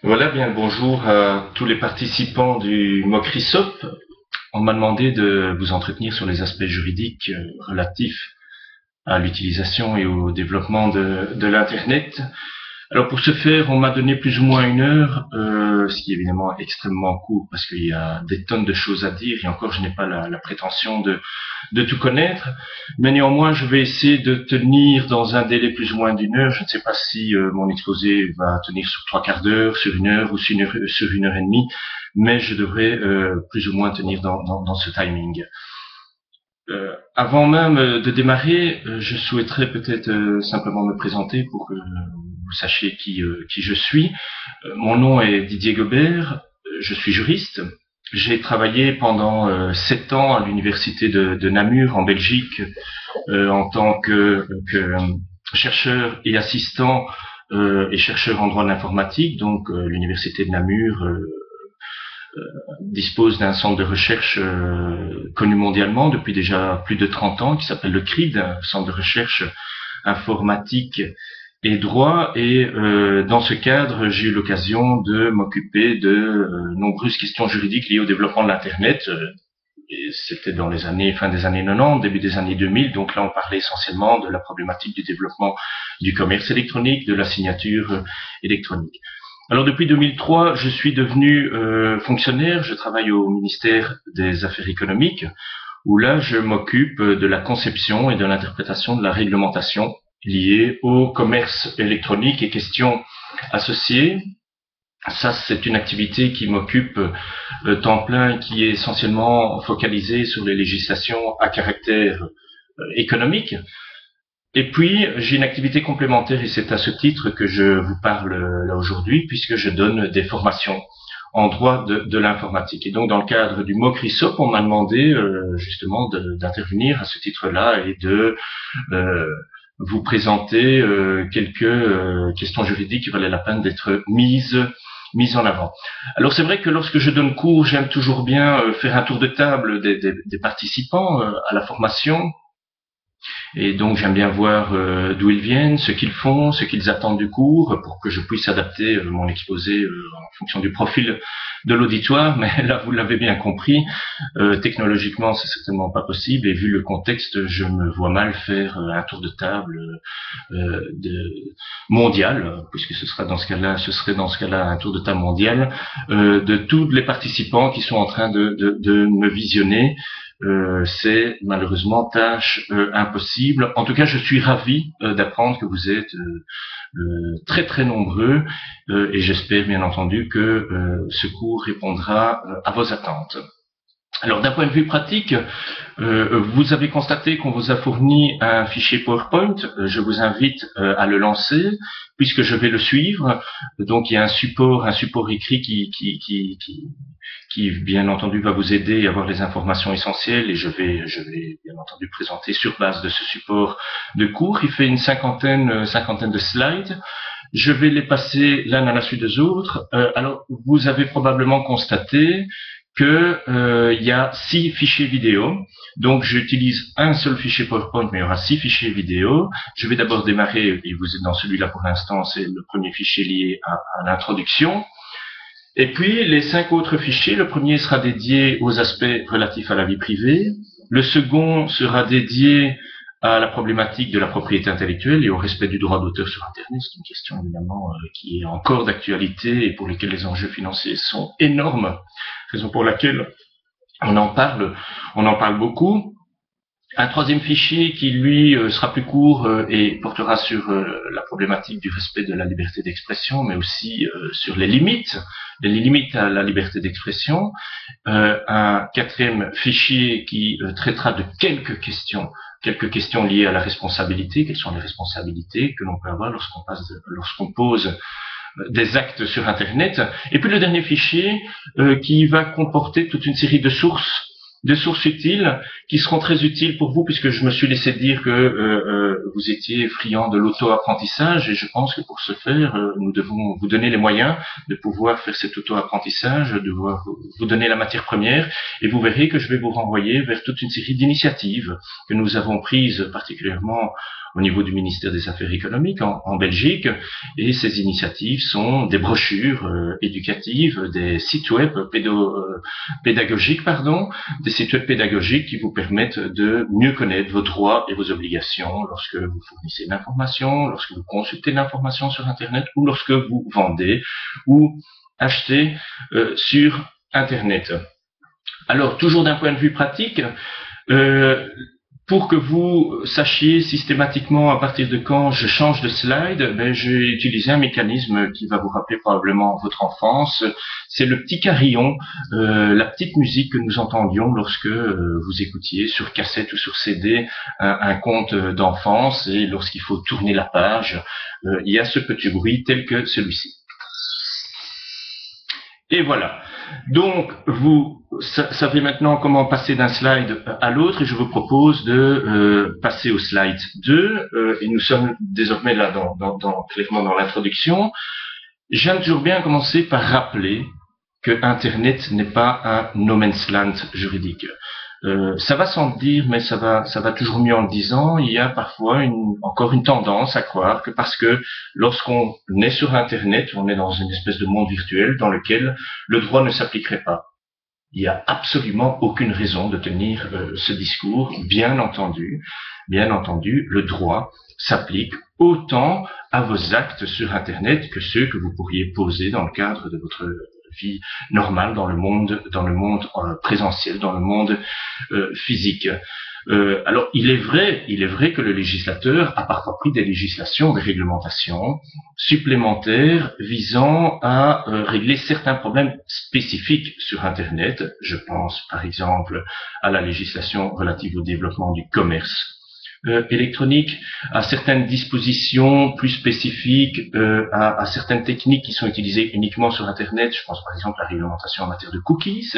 Voilà, bien le bonjour à tous les participants du Mocrisop. On m'a demandé de vous entretenir sur les aspects juridiques relatifs à l'utilisation et au développement de l'Internet. Alors pour ce faire, on m'a donné plus ou moins une heure, ce qui est évidemment extrêmement court parce qu'il y a des tonnes de choses à dire et encore je n'ai pas la prétention de tout connaître, mais néanmoins je vais essayer de tenir dans un délai plus ou moins d'une heure. Je ne sais pas si mon exposé va tenir sur 3/4 d'heure, sur une heure ou sur une heure et demie, mais je devrais plus ou moins tenir dans ce timing. Avant même de démarrer, je souhaiterais peut-être simplement me présenter pour que vous sachiez qui je suis. Mon nom est Didier Gobert, je suis juriste. J'ai travaillé pendant 7 ans à l'université de Namur en Belgique en tant que chercheur et assistant et chercheur en droit de l'informatique. Donc l'université de Namur dispose d'un centre de recherche connu mondialement depuis déjà plus de 30 ans qui s'appelle le CRID, centre de recherche informatique et droit, et dans ce cadre, j'ai eu l'occasion de m'occuper de nombreuses questions juridiques liées au développement de l'Internet. Et c'était dans les années, fin des années 90, début des années 2000, donc là on parlait essentiellement de la problématique du développement du commerce électronique, de la signature électronique. Alors depuis 2003, je suis devenu fonctionnaire, je travaille au ministère des Affaires économiques, où là je m'occupe de la conception et de l'interprétation de la réglementation liée au commerce électronique et questions associées. Ça, c'est une activité qui m'occupe temps plein et qui est essentiellement focalisée sur les législations à caractère économique. Et puis, j'ai une activité complémentaire et c'est à ce titre que je vous parle là aujourd'hui, puisque je donne des formations en droit de l'informatique. Et donc, dans le cadre du Mocrisop, on m'a demandé justement d'intervenir à ce titre-là et de vous présenter quelques questions juridiques qui valaient la peine d'être mises en avant. Alors c'est vrai que lorsque je donne cours, j'aime toujours bien faire un tour de table des participants à la formation. Et donc j'aime bien voir d'où ils viennent, ce qu'ils font, ce qu'ils attendent du cours, pour que je puisse adapter mon exposé en fonction du profil de l'auditoire. Mais là, vous l'avez bien compris, technologiquement, c'est certainement pas possible. Et vu le contexte, je me vois mal faire un tour de table mondial, puisque ce serait dans ce cas-là un tour de table mondial de tous les participants qui sont en train de me visionner. C'est malheureusement tâche impossible. En tout cas, je suis ravi d'apprendre que vous êtes très très nombreux et j'espère bien entendu que ce cours répondra à vos attentes. Alors d'un point de vue pratique, vous avez constaté qu'on vous a fourni un fichier PowerPoint. Je vous invite à le lancer puisque je vais le suivre. Donc il y a un support écrit qui bien entendu va vous aider à avoir les informations essentielles et je vais bien entendu présenter sur base de ce support de cours. Il fait une cinquantaine de slides. Je vais les passer l'un à la suite des autres. Alors vous avez probablement constaté que il y a 6 fichiers vidéo. Donc j'utilise un seul fichier PowerPoint, mais il y aura 6 fichiers vidéo. Je vais d'abord démarrer, et vous êtes dans celui-là pour l'instant, c'est le premier fichier lié à l'introduction. Et puis les 5 autres fichiers, le premier sera dédié aux aspects relatifs à la vie privée, le second sera dédié à la problématique de la propriété intellectuelle et au respect du droit d'auteur sur Internet. C'est une question évidemment qui est encore d'actualité et pour laquelle les enjeux financiers sont énormes, raison pour laquelle on en parle beaucoup. Un troisième fichier qui, lui, sera plus court et portera sur la problématique du respect de la liberté d'expression, mais aussi sur les limites à la liberté d'expression. Un quatrième fichier qui traitera de quelques questions liées à la responsabilité. Quelles sont les responsabilités que l'on peut avoir lorsqu'on pose des actes sur Internet. Et puis le dernier fichier qui va comporter toute une série de sources utiles qui seront très utiles pour vous puisque je me suis laissé dire que vous étiez friand de l'auto-apprentissage et je pense que pour ce faire, nous devons vous donner les moyens de pouvoir faire cet auto-apprentissage, de vous donner la matière première et vous verrez que je vais vous renvoyer vers toute une série d'initiatives que nous avons prises particulièrement au niveau du ministère des Affaires économiques en Belgique. Et ces initiatives sont des brochures éducatives, des sites web pédagogiques, des sites web pédagogiques qui vous permettent de mieux connaître vos droits et vos obligations lorsque vous fournissez de l'information, lorsque vous consultez de l'information sur Internet ou lorsque vous vendez ou achetez sur Internet. Alors, toujours d'un point de vue pratique, pour que vous sachiez systématiquement à partir de quand je change de slide, j'ai utilisé un mécanisme qui va vous rappeler probablement votre enfance. C'est le petit carillon, la petite musique que nous entendions lorsque vous écoutiez sur cassette ou sur CD un conte d'enfance, et lorsqu'il faut tourner la page, il y a ce petit bruit tel que celui-ci. Et voilà. Donc, vous savez maintenant comment passer d'un slide à l'autre, et je vous propose de passer au slide 2, et nous sommes désormais là clairement dans l'introduction. J'aime toujours bien commencer par rappeler que Internet n'est pas un no man's land juridique. Ça va sans le dire, mais ça va toujours mieux en le disant. Il y a parfois encore une tendance à croire que parce que lorsqu'on est sur Internet, on est dans une espèce de monde virtuel dans lequel le droit ne s'appliquerait pas. Il n'y a absolument aucune raison de tenir ce discours. Bien entendu, le droit s'applique autant à vos actes sur Internet que ceux que vous pourriez poser dans le cadre de votre vie normale dans le monde présentiel, dans le monde physique. Alors il est vrai que le législateur a parfois pris des législations, des réglementations supplémentaires visant à régler certains problèmes spécifiques sur Internet. Je pense par exemple à la législation relative au développement du commerce électronique, à certaines dispositions plus spécifiques, à certaines techniques qui sont utilisées uniquement sur Internet. Je pense par exemple à la réglementation en matière de cookies.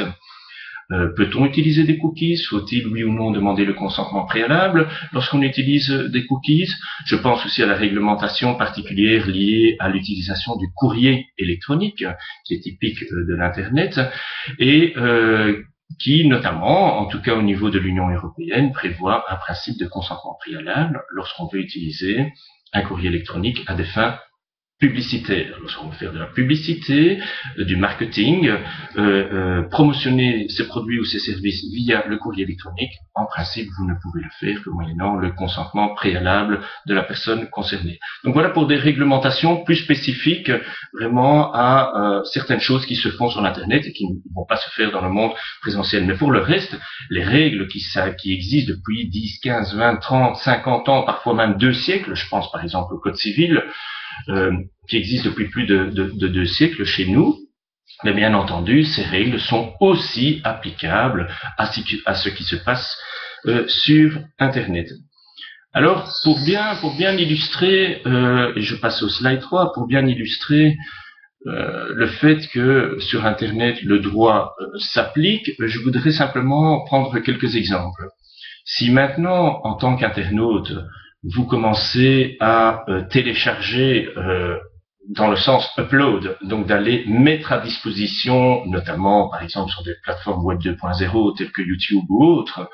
Peut-on utiliser des cookies? Faut-il, oui ou non, demander le consentement préalable lorsqu'on utilise des cookies? Je pense aussi à la réglementation particulière liée à l'utilisation du courrier électronique, qui est typique de l'Internet, et qui, notamment, en tout cas au niveau de l'Union européenne, prévoit un principe de consentement préalable lorsqu'on veut utiliser un courrier électronique à des fins publicitaire. Lorsqu'on veut faire de la publicité, du marketing, promotionner ses produits ou ses services via le courrier électronique, en principe, vous ne pouvez le faire que moyennant le consentement préalable de la personne concernée. Donc voilà pour des réglementations plus spécifiques vraiment à certaines choses qui se font sur l'Internet et qui ne vont pas se faire dans le monde présentiel. Mais pour le reste, les règles qui existent depuis 10, 15, 20, 30, 50 ans, parfois même 2 siècles, je pense par exemple au Code civil, qui existe depuis plus de 2 siècles chez nous, mais bien entendu, ces règles sont aussi applicables à ce qui se passe sur Internet. Alors, pour bien illustrer, et je passe au slide 3, pour bien illustrer le fait que sur Internet le droit s'applique, je voudrais simplement prendre quelques exemples. Si maintenant, en tant qu'internaute, vous commencez à télécharger dans le sens upload, donc d'aller mettre à disposition, notamment par exemple sur des plateformes web 2.0 telles que YouTube ou autres,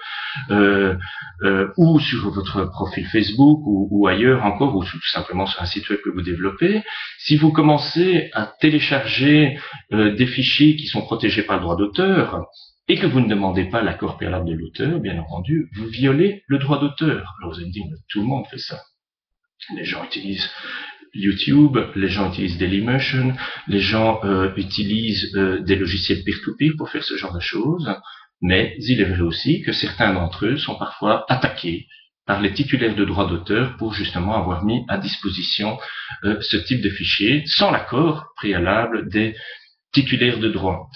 ou sur votre profil Facebook ou ailleurs encore, ou tout simplement sur un site web que vous développez, si vous commencez à télécharger des fichiers qui sont protégés par le droit d'auteur, et que vous ne demandez pas l'accord préalable de l'auteur, bien entendu, vous violez le droit d'auteur. Alors vous allez me dire, mais tout le monde fait ça. Les gens utilisent YouTube, les gens utilisent Dailymotion, les gens utilisent des logiciels peer-to-peer pour faire ce genre de choses, mais il est vrai aussi que certains d'entre eux sont parfois attaqués par les titulaires de droits d'auteur pour justement avoir mis à disposition ce type de fichier sans l'accord préalable des titulaires de droits.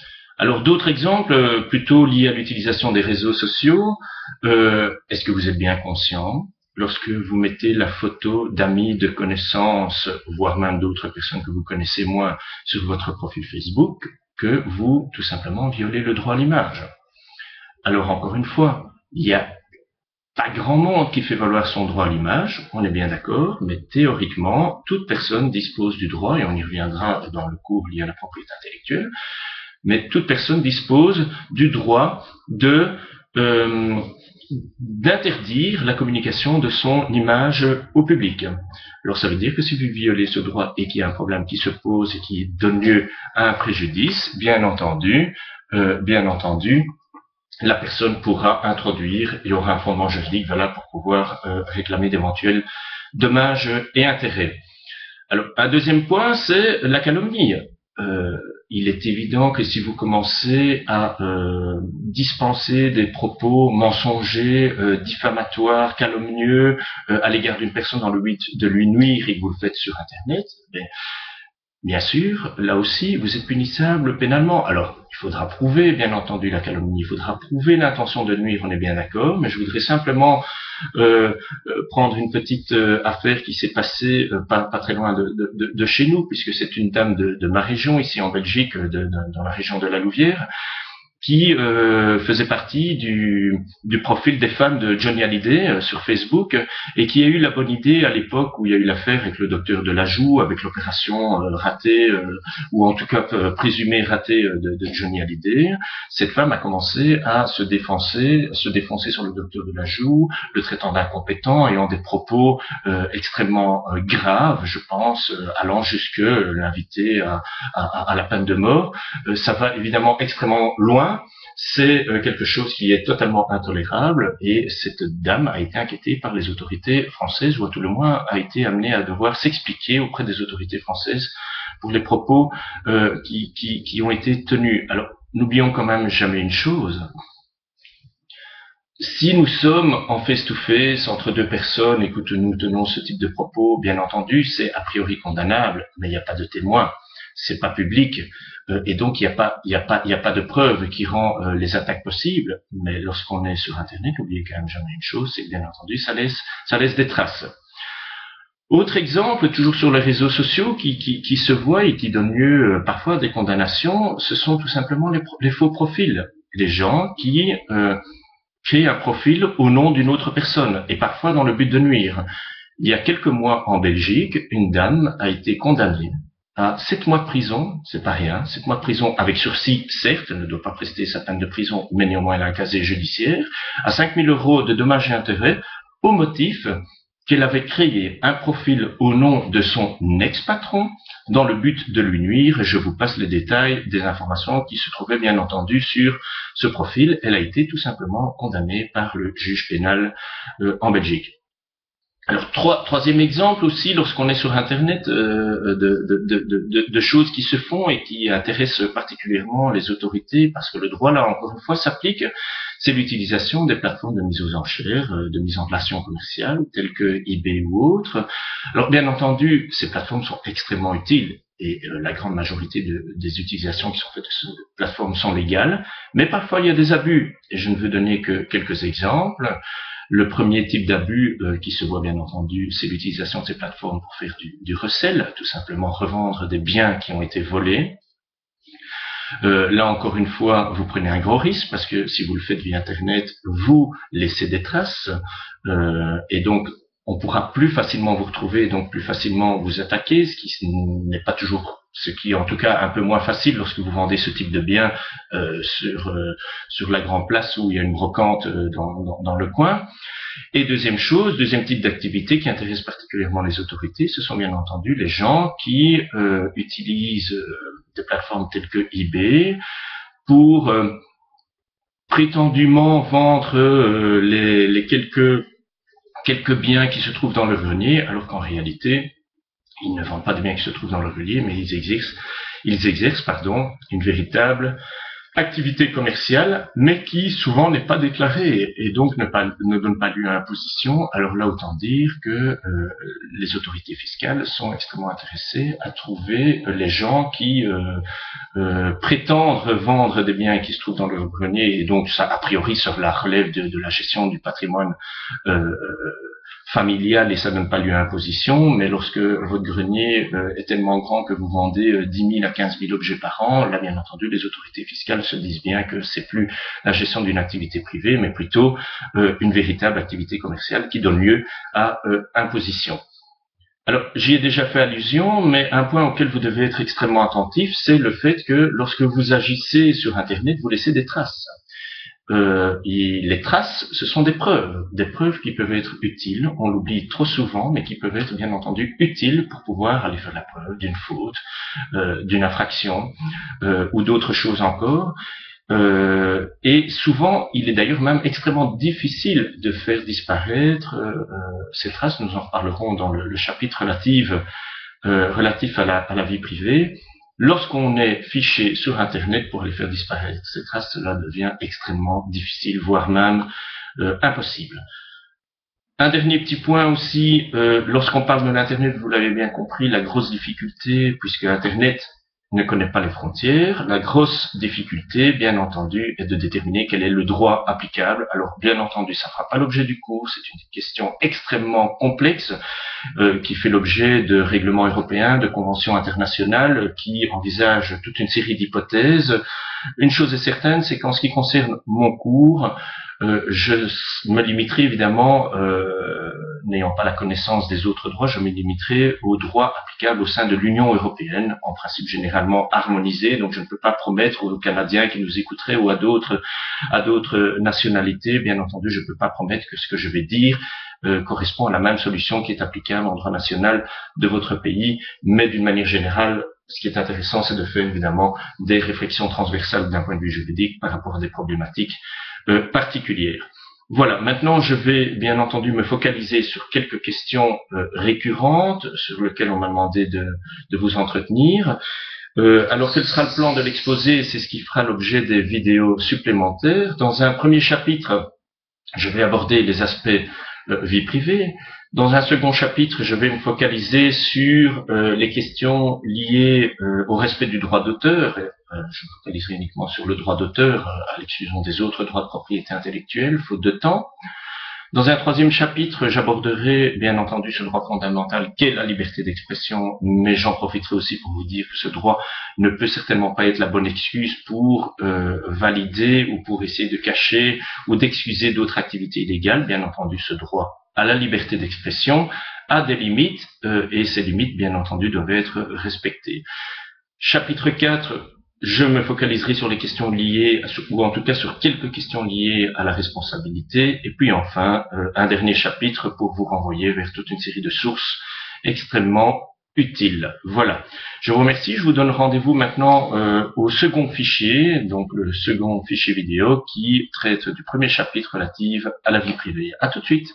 Alors d'autres exemples plutôt liés à l'utilisation des réseaux sociaux, est-ce que vous êtes bien conscient, lorsque vous mettez la photo d'amis, de connaissances, voire même d'autres personnes que vous connaissez moins sur votre profil Facebook, que vous, tout simplement, violez le droit à l'image? Alors encore une fois, il n'y a pas grand monde qui fait valoir son droit à l'image, on est bien d'accord, mais théoriquement, toute personne dispose du droit, et on y reviendra dans le cours lié à la propriété intellectuelle, mais toute personne dispose du droit de d'interdire la communication de son image au public. Alors ça veut dire que si vous violez ce droit et qu'il y a un problème qui se pose et qui donne lieu à un préjudice, bien entendu, la personne pourra introduire, il y aura un fondement juridique valable pour pouvoir réclamer d'éventuels dommages et intérêts. Alors, un deuxième point, c'est la calomnie. Il est évident que si vous commencez à dispenser des propos mensongers, diffamatoires, calomnieux à l'égard d'une personne dans le but de lui nuire et que vous le faites sur Internet, bien sûr, là aussi, vous êtes punissable pénalement. Alors, il faudra prouver, bien entendu, la calomnie, il faudra prouver l'intention de nuire, on est bien d'accord, mais je voudrais simplement prendre une petite affaire qui s'est passée pas très loin de chez nous, puisque c'est une dame de ma région, ici en Belgique, dans la région de la Louvière, qui faisait partie du profil des fans de Johnny Hallyday sur Facebook et qui a eu la bonne idée à l'époque où il y a eu l'affaire avec le docteur de Lajoux, avec l'opération ratée ou en tout cas présumée ratée de Johnny Hallyday. Cette femme a commencé à se défoncer sur le docteur de Lajoux, le traitant d'incompétent, ayant des propos extrêmement graves, je pense, allant jusque l'inviter à la peine de mort. Ça va évidemment extrêmement loin. C'est quelque chose qui est totalement intolérable et cette dame a été inquiétée par les autorités françaises ou à tout le moins a été amenée à devoir s'expliquer auprès des autorités françaises pour les propos qui ont été tenus. Alors, n'oublions quand même jamais une chose. Si nous sommes en face-to-face entre deux personnes et que nous tenons ce type de propos, bien entendu, c'est a priori condamnable, mais il n'y a pas de témoin, c'est pas public. Et donc il n'y a pas de preuve qui rend les attaques possibles. Mais lorsqu'on est sur Internet, n'oubliez quand même jamais une chose, c'est que bien entendu ça laisse des traces. Autre exemple, toujours sur les réseaux sociaux, qui se voit et qui donne lieu parfois à des condamnations, ce sont tout simplement les faux profils, les gens qui créent un profil au nom d'une autre personne et parfois dans le but de nuire. Il y a quelques mois en Belgique, une dame a été condamnée à 7 mois de prison, c'est pas rien, 7 mois de prison avec sursis, certes, elle ne doit pas prester sa peine de prison, mais néanmoins elle a un casier judiciaire, à 5 000 € de dommages et intérêts, au motif qu'elle avait créé un profil au nom de son ex-patron, dans le but de lui nuire, et je vous passe les détails des informations qui se trouvaient bien entendu sur ce profil. Elle a été tout simplement condamnée par le juge pénal en Belgique. Alors, troisième exemple aussi, lorsqu'on est sur Internet, de choses qui se font et qui intéressent particulièrement les autorités, parce que le droit, là, encore une fois, s'applique, c'est l'utilisation des plateformes de mise aux enchères, de mise en relation commerciale, telles que eBay ou autres. Alors, bien entendu, ces plateformes sont extrêmement utiles, et la grande majorité des utilisations qui sont faites de ces plateformes sont légales, mais parfois il y a des abus, et je ne veux donner que quelques exemples. Le premier type d'abus qui se voit bien entendu, c'est l'utilisation de ces plateformes pour faire du recel, tout simplement revendre des biens qui ont été volés. Là encore une fois, vous prenez un gros risque parce que si vous le faites via Internet, vous laissez des traces et donc on pourra plus facilement vous retrouver, donc plus facilement vous attaquer, ce qui n'est pas toujours, ce qui est en tout cas un peu moins facile lorsque vous vendez ce type de bien sur la grande place où il y a une brocante dans le coin. Et deuxième type d'activité qui intéresse particulièrement les autorités, ce sont bien entendu les gens qui utilisent des plateformes telles que eBay pour prétendument vendre les quelques biens qui se trouvent dans le grenier, alors qu'en réalité, ils ne vendent pas de biens qui se trouvent dans le grenier, mais ils exercent une véritable activité commerciale, mais qui souvent n'est pas déclarée et donc ne donne pas lieu à imposition. Alors là, autant dire que les autorités fiscales sont extrêmement intéressées à trouver les gens qui prétendent vendre des biens qui se trouvent dans le grenier, et donc ça, a priori, ça relève de la gestion du patrimoine familial et ça ne donne pas lieu à imposition, mais lorsque votre grenier est tellement grand que vous vendez 10 000 à 15 000 objets par an, là bien entendu les autorités fiscales se disent bien que c'est plus la gestion d'une activité privée, mais plutôt une véritable activité commerciale qui donne lieu à imposition. Alors, j'y ai déjà fait allusion, mais un point auquel vous devez être extrêmement attentif, c'est le fait que lorsque vous agissez sur Internet, vous laissez des traces. les traces, ce sont des preuves qui peuvent être utiles, on l'oublie trop souvent, mais qui peuvent être bien entendu utiles pour pouvoir aller faire la preuve d'une faute, d'une infraction ou d'autres choses encore. Et souvent, il est d'ailleurs même extrêmement difficile de faire disparaître ces traces. Nous en reparlerons dans le chapitre relatif à la vie privée. Lorsqu'on est fiché sur Internet pour les faire disparaître ces traces, cela devient extrêmement difficile, voire même impossible. Un dernier petit point aussi, lorsqu'on parle de l'Internet, vous l'avez bien compris, la grosse difficulté, puisque Internet ne connaît pas les frontières, la grosse difficulté, bien entendu, est de déterminer quel est le droit applicable. Alors, bien entendu, ça ne fera pas l'objet du cours, c'est une question extrêmement complexe, qui fait l'objet de règlements européens, de conventions internationales, qui envisagent toute une série d'hypothèses. Une chose est certaine, c'est qu'en ce qui concerne mon cours, je me limiterai évidemment, n'ayant pas la connaissance des autres droits, je me limiterai aux droits applicables au sein de l'Union européenne, en principe généralement harmonisés, donc je ne peux pas promettre aux Canadiens qui nous écouteraient ou à d'autres nationalités, bien entendu, je ne peux pas promettre que ce que je vais dire correspond à la même solution qui est applicable en droit national de votre pays, mais d'une manière générale, ce qui est intéressant, c'est de faire évidemment des réflexions transversales d'un point de vue juridique par rapport à des problématiques particulières. Voilà, maintenant je vais bien entendu me focaliser sur quelques questions récurrentes sur lesquelles on m'a demandé de vous entretenir. Alors quel sera le plan de l'exposé? C'est ce qui fera l'objet des vidéos supplémentaires. Dans un premier chapitre, je vais aborder les aspects vie privée. Dans un second chapitre, je vais me focaliser sur les questions liées au respect du droit d'auteur. Je me focaliserai uniquement sur le droit d'auteur, à l'exclusion des autres droits de propriété intellectuelle, faute de temps. Dans un troisième chapitre, j'aborderai bien entendu ce droit fondamental qu'est la liberté d'expression, mais j'en profiterai aussi pour vous dire que ce droit ne peut certainement pas être la bonne excuse pour valider ou pour essayer de cacher ou d'excuser d'autres activités illégales. Bien entendu, ce droit à la liberté d'expression a des limites et ces limites, bien entendu, doivent être respectées. Chapitre 4, je me focaliserai sur les questions liées, ou en tout cas sur quelques questions liées à la responsabilité. Et puis enfin, un dernier chapitre pour vous renvoyer vers toute une série de sources extrêmement utiles. Voilà. Je vous remercie. Je vous donne rendez-vous maintenant au second fichier, donc le second fichier vidéo qui traite du premier chapitre relatif à la vie privée. À tout de suite.